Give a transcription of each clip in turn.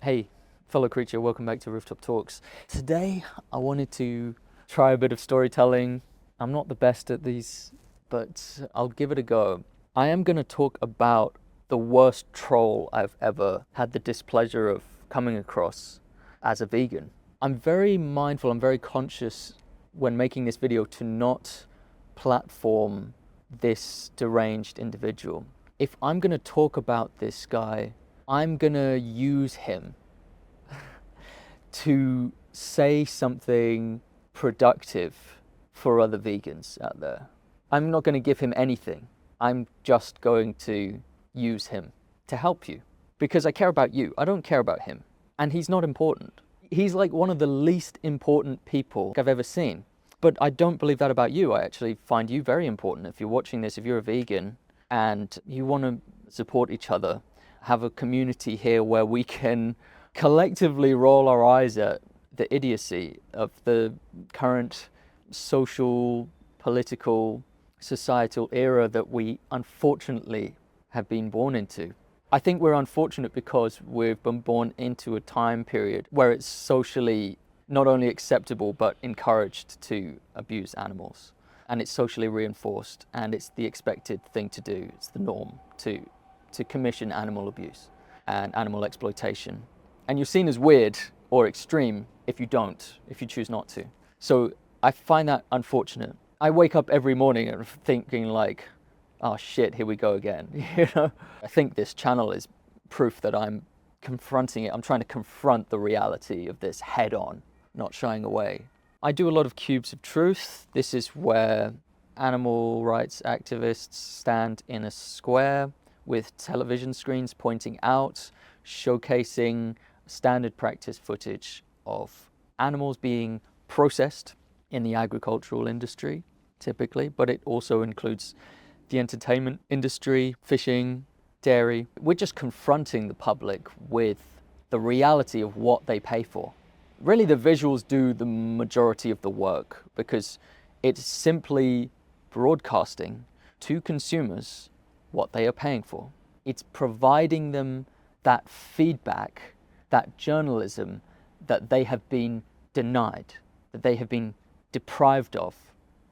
Hey, fellow creature, welcome back to Rooftop Talks. Today, I wanted to try a bit of storytelling. I'm not the best at these, but I'll give it a go. I am going to talk about the worst troll I've ever had the displeasure of coming across as a vegan. I'm very mindful, I'm very conscious when making this video to not platform this deranged individual. If I'm going to talk about this guy, I'm going to use him to say something productive for other vegans out there. I'm not going to give him anything. I'm just going to use him to help you because I care about you. I don't care about him. And he's not important. He's like one of the least important people I've ever seen. But I don't believe that about you. I actually find you very important. If you're watching this, if you're a vegan and you want to support each other, have a community here where we can collectively roll our eyes at the idiocy of the current social, political, societal era that we unfortunately have been born into. I think we're unfortunate because we've been born into a time period where it's socially not only acceptable but encouraged to abuse animals. And it's socially reinforced and it's the expected thing to do. It's the norm to commission animal abuse and animal exploitation. And you're seen as weird or extreme if you choose not to. So I find that unfortunate. I wake up every morning and thinking like, oh shit, here we go again. You know, I think this channel is proof that I'm confronting it. I'm trying to confront the reality of this head on, not shying away. I do a lot of cubes of truth. This is where animal rights activists stand in a square with television screens pointing out, showcasing standard practice footage of animals being processed in the agricultural industry, typically, but it also includes the entertainment industry, fishing, dairy. We're just confronting the public with the reality of what they pay for. Really, the visuals do the majority of the work because it's simply broadcasting to consumers what they are paying for. It's providing them that feedback, that journalism that they have been denied, that they have been deprived of,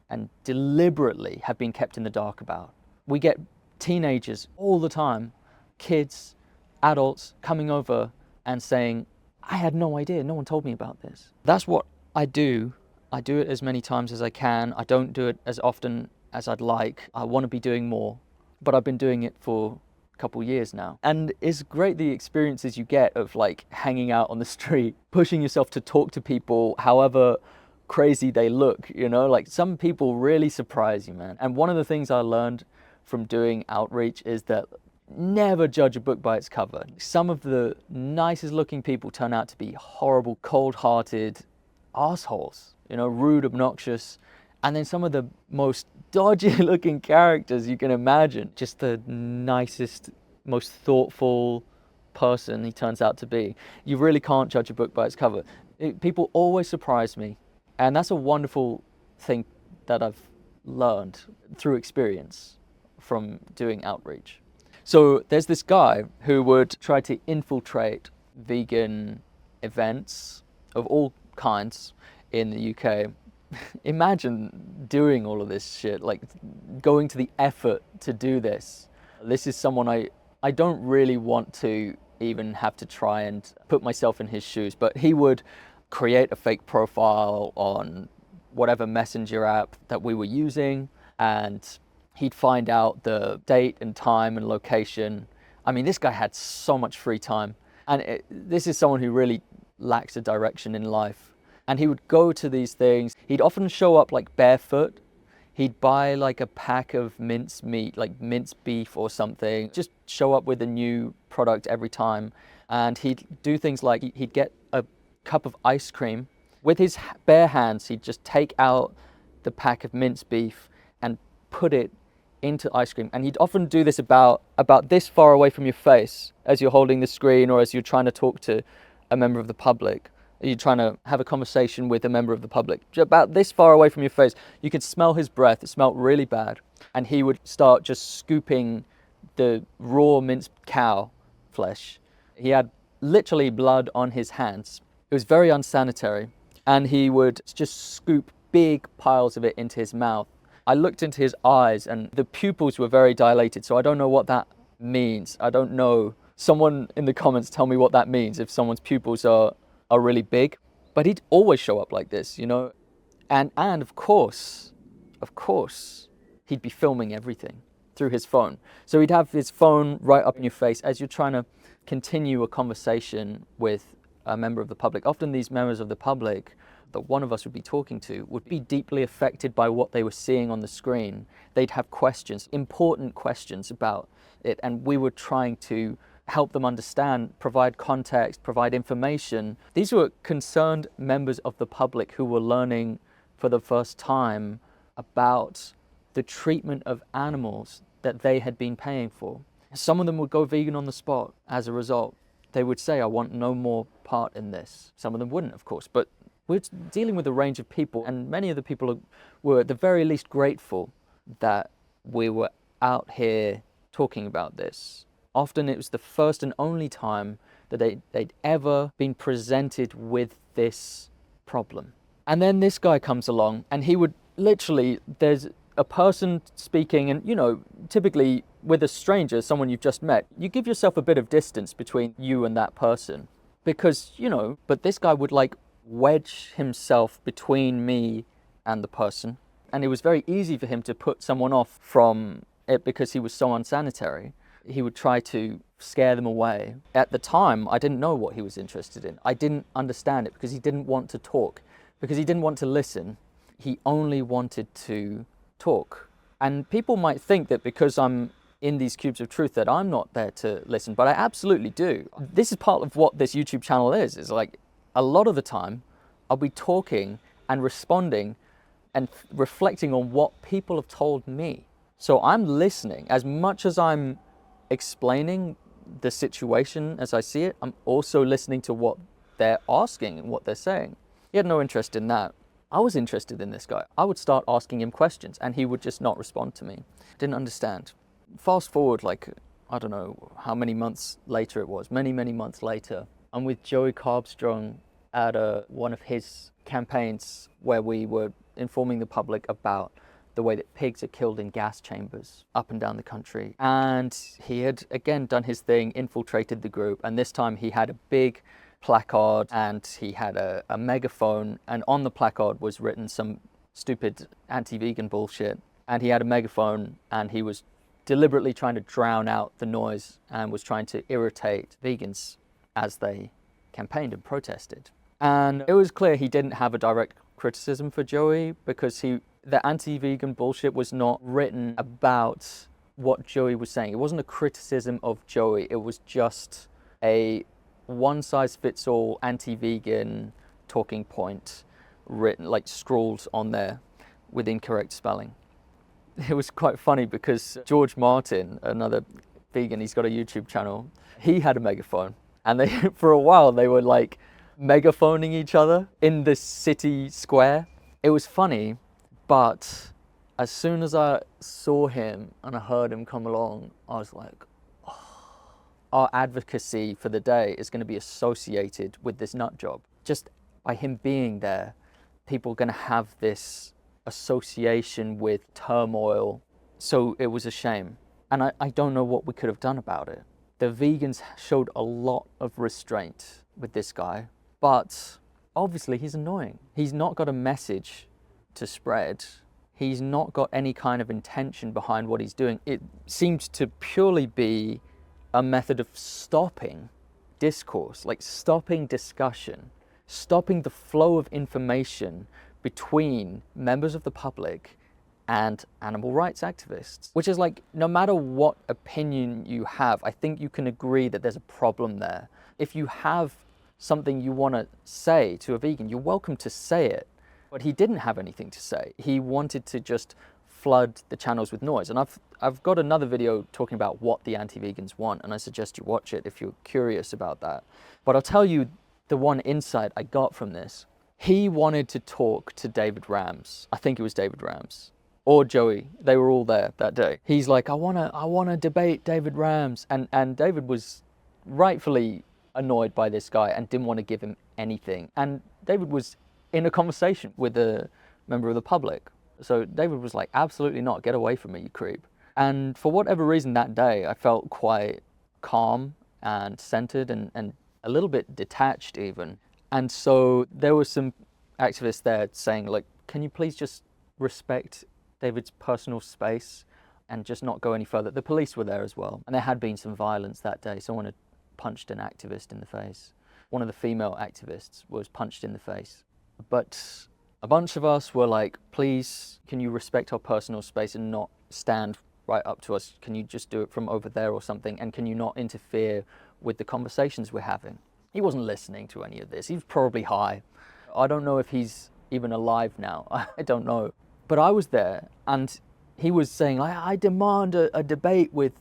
and deliberately have been kept in the dark about. We get teenagers all the time, kids, adults coming over and saying, I had no idea, no one told me about this. That's what I do. I do it as many times as I can. I don't do it as often as I'd like. I want to be doing more, but I've been doing it for a couple years now. And it's great the experiences you get of like hanging out on the street, pushing yourself to talk to people, however crazy they look, you know, like some people really surprise you, man. And one of the things I learned from doing outreach is that never judge a book by its cover. Some of the nicest looking people turn out to be horrible, cold-hearted assholes, you know, rude, obnoxious. And then some of the most dodgy looking characters you can imagine, just the nicest, most thoughtful person he turns out to be. You really can't judge a book by its cover. People always surprise me. And that's a wonderful thing that I've learned through experience from doing outreach. So there's this guy who would try to infiltrate vegan events of all kinds in the UK. Imagine doing all of this shit, like going to the effort to do this. This is someone I don't really want to even have to try and put myself in his shoes, but he would create a fake profile on whatever messenger app that we were using, and he'd find out the date and time and location. I mean, this guy had so much free time, and this is someone who really lacks a direction in life. And he would go to these things. He'd often show up like barefoot. He'd buy like a pack of minced meat, like minced beef or something, just show up with a new product every time. And he'd do things like he'd get a cup of ice cream. With his bare hands, he'd just take out the pack of minced beef and put it into ice cream. And he'd often do this about this far away from your face as you're holding the screen or as you're trying to talk to a member of the public. You're trying to have a conversation with a member of the public. About this far away from your face, you could smell his breath. It smelled really bad. And he would start just scooping the raw minced cow flesh. He had literally blood on his hands. It was very unsanitary, and he would just scoop big piles of it into his mouth. I looked into his eyes and the pupils were very dilated, so I don't know what that means. I don't know. Someone in the comments tell me what that means, if someone's pupils are really big. But he'd always show up like this, you know? And of course, he'd be filming everything through his phone. So he'd have his phone right up in your face as you're trying to continue a conversation with a member of the public. Often these members of the public that one of us would be talking to would be deeply affected by what they were seeing on the screen. They'd have questions, important questions about it, and we were trying to help them understand, provide context, provide information. These were concerned members of the public who were learning for the first time about the treatment of animals that they had been paying for. Some of them would go vegan on the spot as a result. They would say, I want no more part in this. Some of them wouldn't, of course, but we're dealing with a range of people, and many of the people were at the very least grateful that we were out here talking about this. Often it was the first and only time that they'd ever been presented with this problem. And then this guy comes along, and he would literally, there's a person speaking, and you know, typically with a stranger, someone you've just met, you give yourself a bit of distance between you and that person, because, you know, but this guy would like wedge himself between me and the person, and it was very easy for him to put someone off from it because he was so unsanitary. He would try to scare them away. At the time, I didn't know what he was interested in. I didn't understand it because he didn't want to talk, because he didn't want to listen. He only wanted to talk. And people might think that because I'm in these cubes of truth that I'm not there to listen, but I absolutely do. This is part of what this YouTube channel is like a lot of the time I'll be talking and responding and reflecting on what people have told me. So I'm listening as much as I'm explaining the situation as I see it. I'm also listening to what they're asking and what they're saying. He had no interest in that. I was interested in this guy. I would start asking him questions and he would just not respond to me. Didn't understand. Fast forward like, I don't know how many months later it was, many months later. I'm with Joey Carbstrong at one of his campaigns where we were informing the public about the way that pigs are killed in gas chambers up and down the country. And he had, again, done his thing, infiltrated the group, and this time he had a big placard and he had a megaphone, and on the placard was written some stupid anti-vegan bullshit, and he had a megaphone and he was deliberately trying to drown out the noise and was trying to irritate vegans as they campaigned and protested. And it was clear he didn't have a direct criticism for Joey, because the anti-vegan bullshit was not written about what Joey was saying. It wasn't a criticism of Joey. It was just a one-size-fits-all anti-vegan talking point written, like scrawled on there with incorrect spelling. It was quite funny because George Martin, another vegan, he's got a YouTube channel, he had a megaphone, and they for a while they were like megaphoning each other in the city square. It was funny, but as soon as I saw him and I heard him come along, I was like, oh, our advocacy for the day is going to be associated with this nut job. Just by him being there, people are going to have this association with turmoil. So it was a shame. And I don't know what we could have done about it. The vegans showed a lot of restraint with this guy, but obviously he's annoying. He's not got a message to spread. He's not got any kind of intention behind what he's doing. It seemed to purely be a method of stopping discourse, like stopping discussion, stopping the flow of information between members of the public and animal rights activists, which is like, no matter what opinion you have, I think you can agree that there's a problem there. If you have something you want to say to a vegan, you're welcome to say it. But he didn't have anything to say. He wanted to just flood the channels with noise. And I've got another video talking about what the anti-vegans want, and I suggest you watch it if you're curious about that. But I'll tell you the one insight I got from this. He wanted to talk to David Rams. I think it was David Rams. Or Joey. They were all there that day. He's like, I wanna debate David Rams. And David was rightfully annoyed by this guy and didn't want to give him anything. And David was in a conversation with a member of the public. So David was like, absolutely not, get away from me, you creep. And for whatever reason that day, I felt quite calm and centered and a little bit detached even. And so there were some activists there saying, like, can you please just respect David's personal space and just not go any further? The police were there as well. And there had been some violence that day. Someone had punched an activist in the face. One of the female activists was punched in the face. But a bunch of us were like, please, can you respect our personal space and not stand right up to us? Can you just do it from over there or something? And can you not interfere with the conversations we're having? He wasn't listening to any of this. He was probably high. I don't know if he's even alive now. I don't know. But I was there and he was saying, I demand a debate with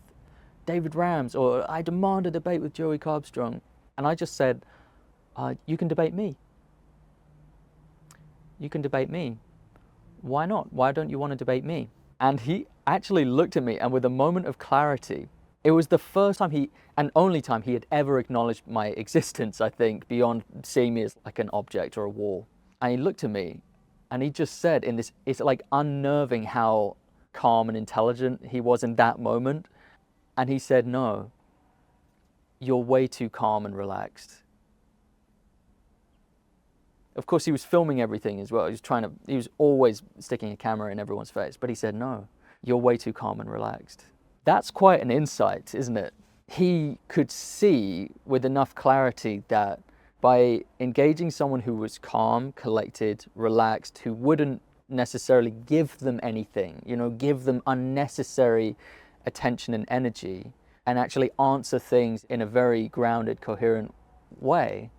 David Rams, or I demand a debate with Joey Carbstrong. And I just said, you can debate me. You can debate me. Why not? Why don't you want to debate me? And he actually looked at me, and with a moment of clarity, it was the first time and only time he had ever acknowledged my existence, I think, beyond seeing me as like an object or a wall. And he looked at me and he just said in this, it's like unnerving how calm and intelligent he was in that moment. And he said, no, you're way too calm and relaxed. Of course, he was filming everything as well. He was always sticking a camera in everyone's face. But he said, no, you're way too calm and relaxed. That's quite an insight, isn't it? He could see with enough clarity that by engaging someone who was calm, collected, relaxed, who wouldn't necessarily give them anything, give them unnecessary attention and energy, and actually answer things in a very grounded, coherent way,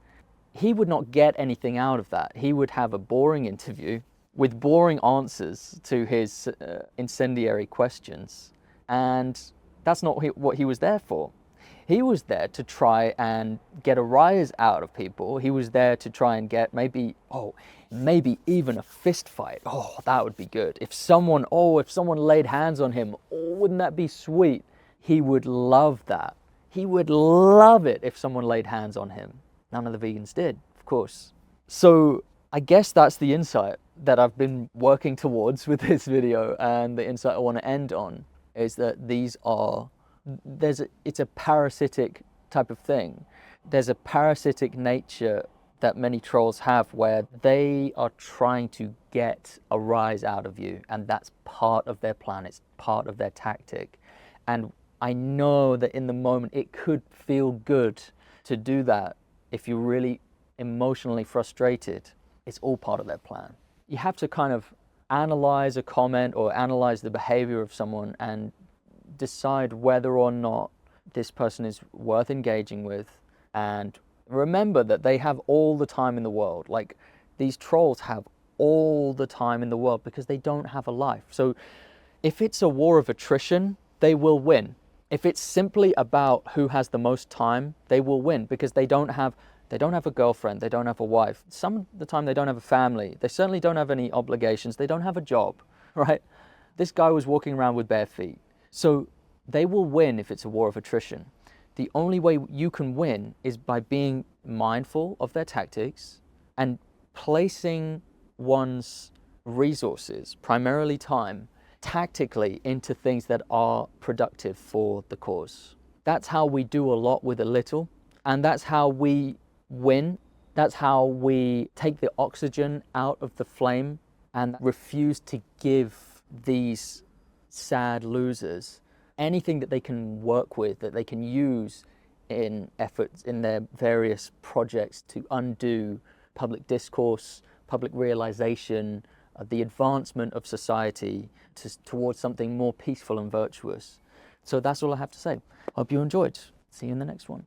he would not get anything out of that. He would have a boring interview with boring answers to his incendiary questions. And that's not what he was there for. He was there to try and get a rise out of people. He was there to try and get maybe even a fist fight. Oh, that would be good. If someone laid hands on him, wouldn't that be sweet? He would love that. He would love it if someone laid hands on him. None of the vegans did, of course. So I guess that's the insight that I've been working towards with this video, and the insight I want to end on is that it's a parasitic type of thing. There's a parasitic nature that many trolls have where they are trying to get a rise out of you, and that's part of their plan, it's part of their tactic. And I know that in the moment it could feel good to do that if you're really emotionally frustrated. It's all part of their plan. You have to kind of analyze a comment or analyze the behavior of someone and decide whether or not this person is worth engaging with, and remember that they have all the time in the world. Like, these trolls have all the time in the world because they don't have a life. So if it's a war of attrition, they will win. If it's simply about who has the most time, they will win because they don't have a girlfriend, they don't have a wife. Some of the time they don't have a family. They certainly don't have any obligations. They don't have a job, right? This guy was walking around with bare feet. So they will win if it's a war of attrition. The only way you can win is by being mindful of their tactics and placing one's resources, primarily time, tactically into things that are productive for the cause. That's how we do a lot with a little, and that's how we win. That's how we take the oxygen out of the flame and refuse to give these sad losers anything that they can work with, that they can use in efforts in their various projects to undo public discourse, public realization, the advancement of society towards something more peaceful and virtuous. So that's all I have to say. Hope you enjoyed. See you in the next one.